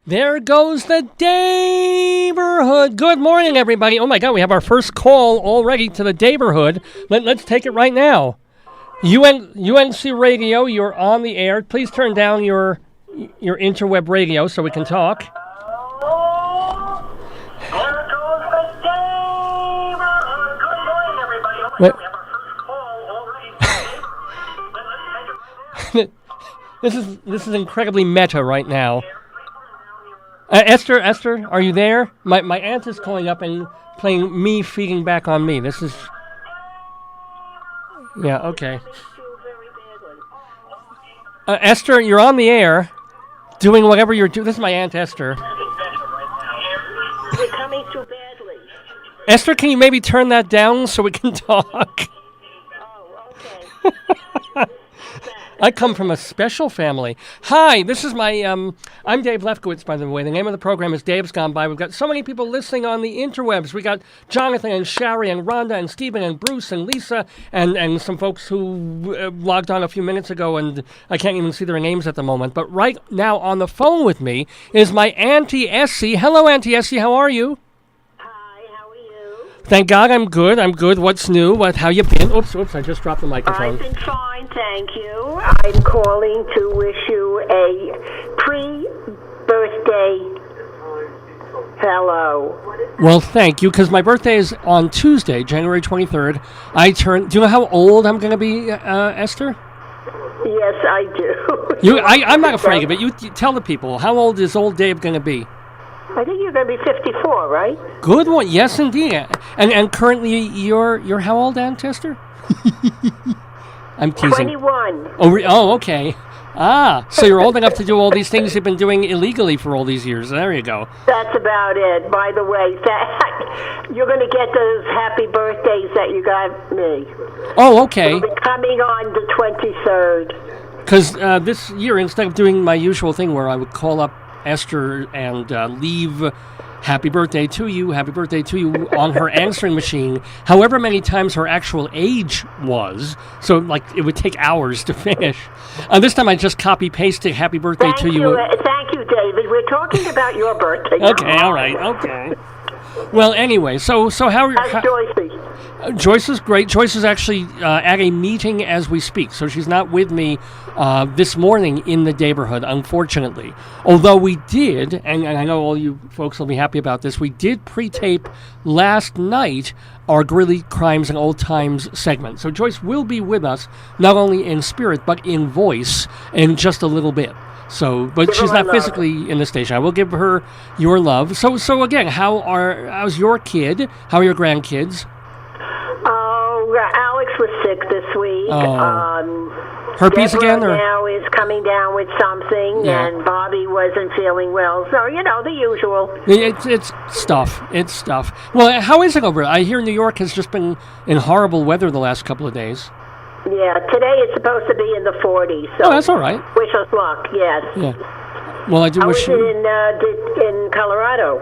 There goes the neighborhood. Good morning, everybody. Oh, my God, we have our first call already to the neighborhood. Let's take it right now. UNC Radio, you're on the air. Please turn down your interweb radio so we can talk. There goes the neighborhood. Good morning, everybody. Oh, my God, we have our first call already to the neighborhood. This is incredibly meta right now. Esther, are you there? My aunt is calling up and playing me feeding back on me. This is... Yeah, okay. Esther, you're on the air, doing whatever you're doing. This is my Aunt Esther. You're coming through badly. Esther, can you maybe turn that down so we can talk? Oh, okay. I come from a special family. Hi, this is my, I'm Dave Lefkowitz, by the way. The name of the program is Dave's Gone By. We've got so many people listening on the interwebs. We got Jonathan and Shari and Rhonda and Stephen and Bruce and Lisa and some folks who logged on a few minutes ago, and I can't even see their names at the moment. But right now on the phone with me is my Auntie Essie. Hello, Auntie Essie. How are you? Hi, how are you? Thank God I'm good. What's new? How you been? Oops, I just dropped the microphone. I've been fine, thank you. I'm calling to wish you a pre-birthday hello. Well, thank you, because my birthday is on Tuesday, January 23rd. Do you know how old I'm going to be, Esther? Yes, I do. I'm not afraid of it. You tell the people. How old is old Dave going to be? I think you're going to be 54, right? Good one. Yes, indeed. And currently, you're how old, Aunt Esther? I'm teasing. 21. Oh, okay. So you're old enough to do all these things you've been doing illegally for all these years. There you go. That's about it. By the way, you're going to get those happy birthdays that you got me. Oh, okay. It'll be coming on the 23rd. Because this year, instead of doing my usual thing where I would call up Esther and leave happy birthday to you on her answering machine, however many times her actual age was, so like it would take hours to finish. This time I just copy-pasted happy birthday to you. Thank you, David. We're talking about your birthday. Okay, all right, okay. Well, anyway, so how are How's Joycey? Joyce is great. Joyce is actually at a meeting as we speak, so she's not with me this morning in the neighborhood, unfortunately. Although we did, and I know all you folks will be happy about this, we did pre-tape last night our Grilly Crimes and Old Times segment. So Joyce will be with us, not only in spirit, but in voice in just a little bit. But she's not physically in the station. I will give her your love. So again, how's your kid? How are your grandkids? Oh, Alex was sick this week. Herpes Deborah again, or now is coming down with something, and Bobby wasn't feeling well. So the usual. It's stuff. It's stuff. Well, how is it over? I hear New York has just been in horrible weather the last couple of days. Yeah, today it's supposed to be in the 40s. So that's all right. Wish us luck. Yes. Yeah. Well, I do wish you. In Colorado?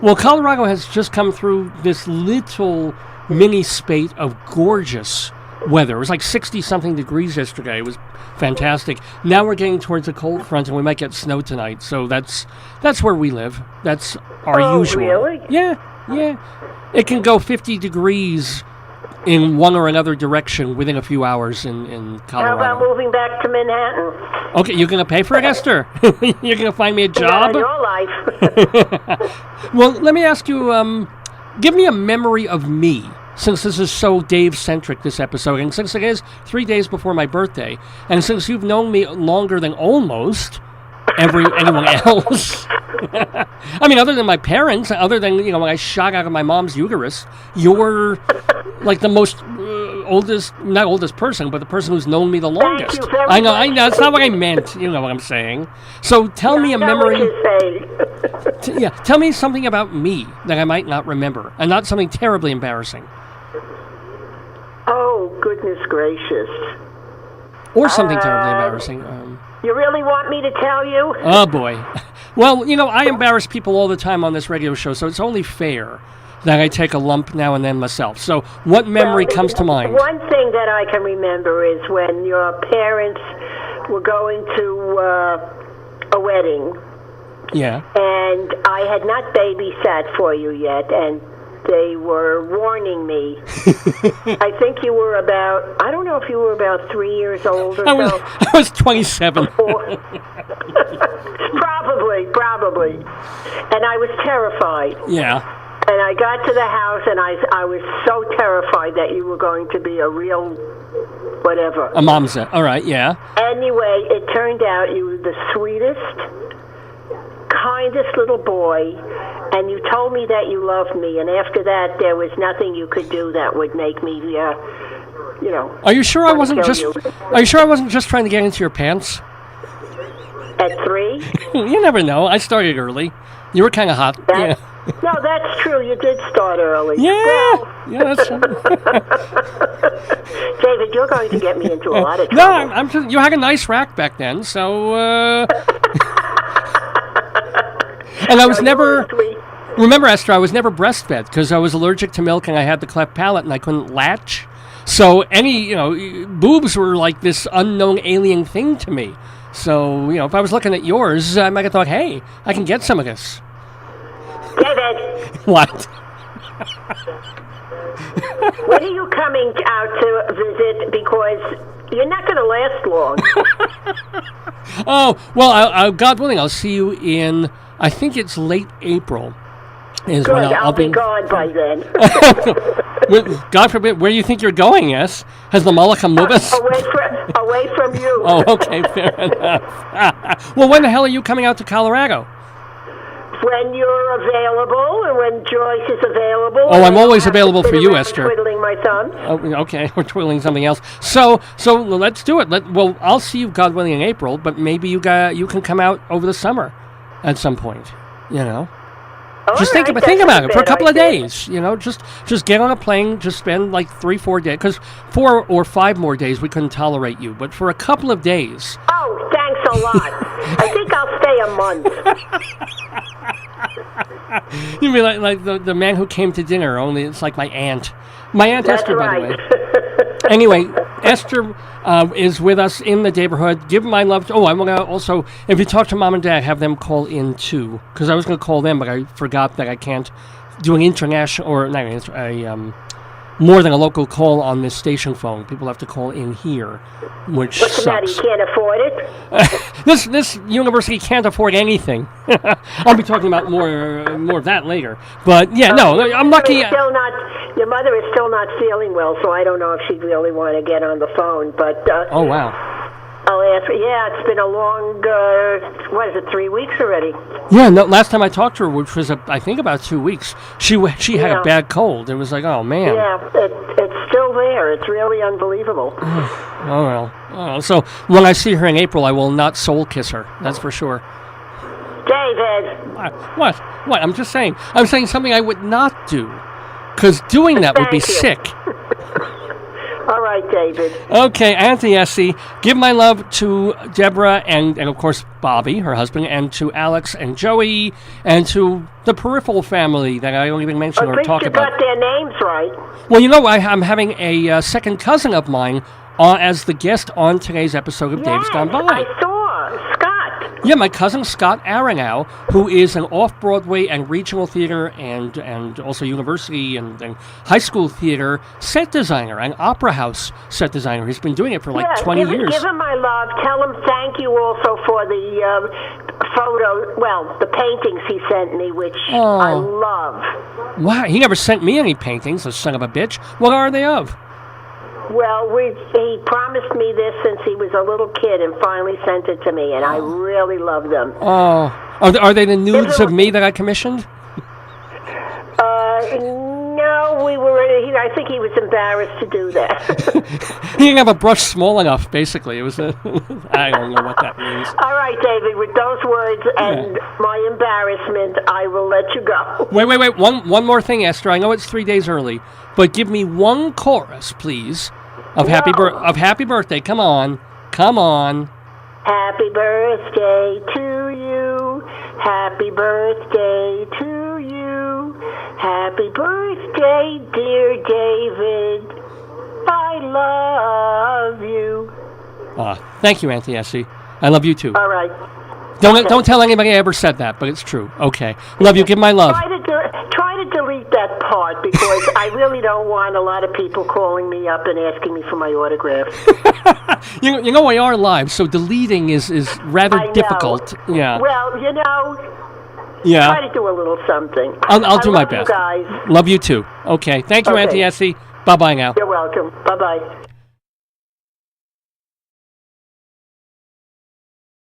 Well, Colorado has just come through this little mini spate of gorgeous weather. It was like 60-something degrees yesterday. It was fantastic. Now we're getting towards a cold front, and we might get snow tonight. So that's where we live. That's our usual. Really? Yeah. It can go 50 degrees in one or another direction within a few hours in Colorado. How about moving back to Manhattan? Okay, you're going to pay for it, Esther? You're going to find me a job? Your life. Well, let me ask you, give me a memory of me, since this is so Dave-centric, this episode, and since it is 3 days before my birthday, and since you've known me longer than almost anyone else. I mean, other than my parents, other than, when I shot out of my mom's uterus, you're like the most not oldest person, but the person who's known me the longest. Thank you very I know, much. that's not what I meant. You know what I'm saying. So tell me a memory. Tell me something about me that I might not remember, and not something terribly embarrassing. Oh, goodness gracious. Or something terribly embarrassing. You really want me to tell you? Oh, boy. Well, I embarrass people all the time on this radio show, so it's only fair that I take a lump now and then myself. So what memory comes to mind? One thing that I can remember is when your parents were going to a wedding Yeah. And I had not babysat for you yet, and they were warning me. I think you were about, I don't know if you were about 3 years old or so. I was 27. Probably. And I was terrified. Yeah. And I got to the house, and I was so terrified that you were going to be a real whatever. A mamza. All right, yeah. Anyway, it turned out you were the sweetest, kindest little boy, and you told me that you loved me, and after that, there was nothing you could do that would make me, Are you sure I wasn't kill just? you. Are you sure I wasn't just trying to get into your pants? At 3? You never know. I started early. You were kind of hot. Yeah. No, that's true. You did start early. Yeah. Well, Yeah, that's true. David, you're going to get me into a lot of No, trouble. I'm just, you had a nice rack back then, so. And I was never. Sweet. Remember, Esther, I was never breastfed because I was allergic to milk and I had the cleft palate and I couldn't latch. So any, boobs were like this unknown alien thing to me. So, if I was looking at yours, I might have thought, hey, I can get some of this. David, What? when are you coming out to visit? Because you're not going to last long. Oh, well, God willing, I'll see you in, I think it's late April. Is Good, when I'll be gone by then. God forbid, where do you think you're going, yes? Has the Malach Mubas? Away from you. Oh, okay, fair enough. Well, when the hell are you coming out to Colorado? When you're available and when Joyce is available. Oh, I'm I always don't have to available sit for you, around Esther. Twiddling my thumbs. Oh, okay, we're twiddling something else. So let's do it. Well, I'll see you, God willing, in April, but maybe you can come out over the summer at some point, Just think about it for a couple of days. Just get on a plane. Just spend like 3-4 days. Because 4 or 5 more days we couldn't tolerate you. But for a couple of days. Oh, thanks a lot. I think I'll stay a month. You mean like the man who came to dinner? Only it's like my aunt. My aunt That's Esther, right. by the way. Anyway, Esther is with us in the neighborhood. Give my love. I'm going to also, if you talk to Mom and Dad, have them call in too. Because I was going to call them, but I forgot that I can't do an international, or not more than a local call on this station phone. People have to call in here, which What's the matter? sucks. You can't afford it? This university can't afford anything. I'll be talking about more of that later. But yeah, no, I'm lucky. Your mother is still not feeling well, so I don't know if she'd really want to get on the phone. But Oh wow. I'll ask her. Yeah, it's been a long. 3 weeks already? Yeah, no. Last time I talked to her, which was I think about 2 weeks, she had a bad cold. It was like, oh man. Yeah, it's still there. It's really unbelievable. Oh well. Oh, so when I see her in April, I will not soul kiss her. That's for sure. David. What? I'm just saying. I'm saying something I would not do, because doing that would be Thank you. sick. All right, David. Okay, Auntie Essie, give my love to Deborah and of course Bobby, her husband, and to Alex and Joey, and to the peripheral family that I don't even mention At or least talk you about. got their names right. Well, I'm having a second cousin of mine as the guest on today's episode of Dave's Gone By. I saw Scott. Yeah, my cousin Scott Aronow, who is an off-Broadway and regional theater and also university and high school theater set designer and opera house set designer. He's been doing it for 20 years. Give him my love. Tell him thank you also for the the paintings he sent me, which I love. Wow, he never sent me any paintings, the son of a bitch. What are they of? Well, he promised me this since he was a little kid and finally sent it to me, and I really love them. Oh, are they the nudes of me that I commissioned? No, I think he was embarrassed to do that. He didn't have a brush small enough, basically. It was I don't know what that means. All right, David, with those words and my embarrassment, I will let you go. Wait. One more thing, Esther. I know it's 3 days early, but give me one chorus, please, of happy birthday. Come on. Happy birthday to you. Happy birthday to you. Happy birthday, dear David. I love you. Thank you, Auntie Essie. I love you too. All right. Don't tell anybody I ever said that, but it's true. Okay. Love you. Give my love. Try to delete that part because I really don't want a lot of people calling me up and asking me for my autograph. You know, we are live, so deleting is rather difficult. Yeah. Well, Yeah. try to do a little something. I'll do my love you best. guys. Love you too. Okay. Thank you, Okay. Auntie Essie. Bye-bye now. You're welcome. Bye-bye.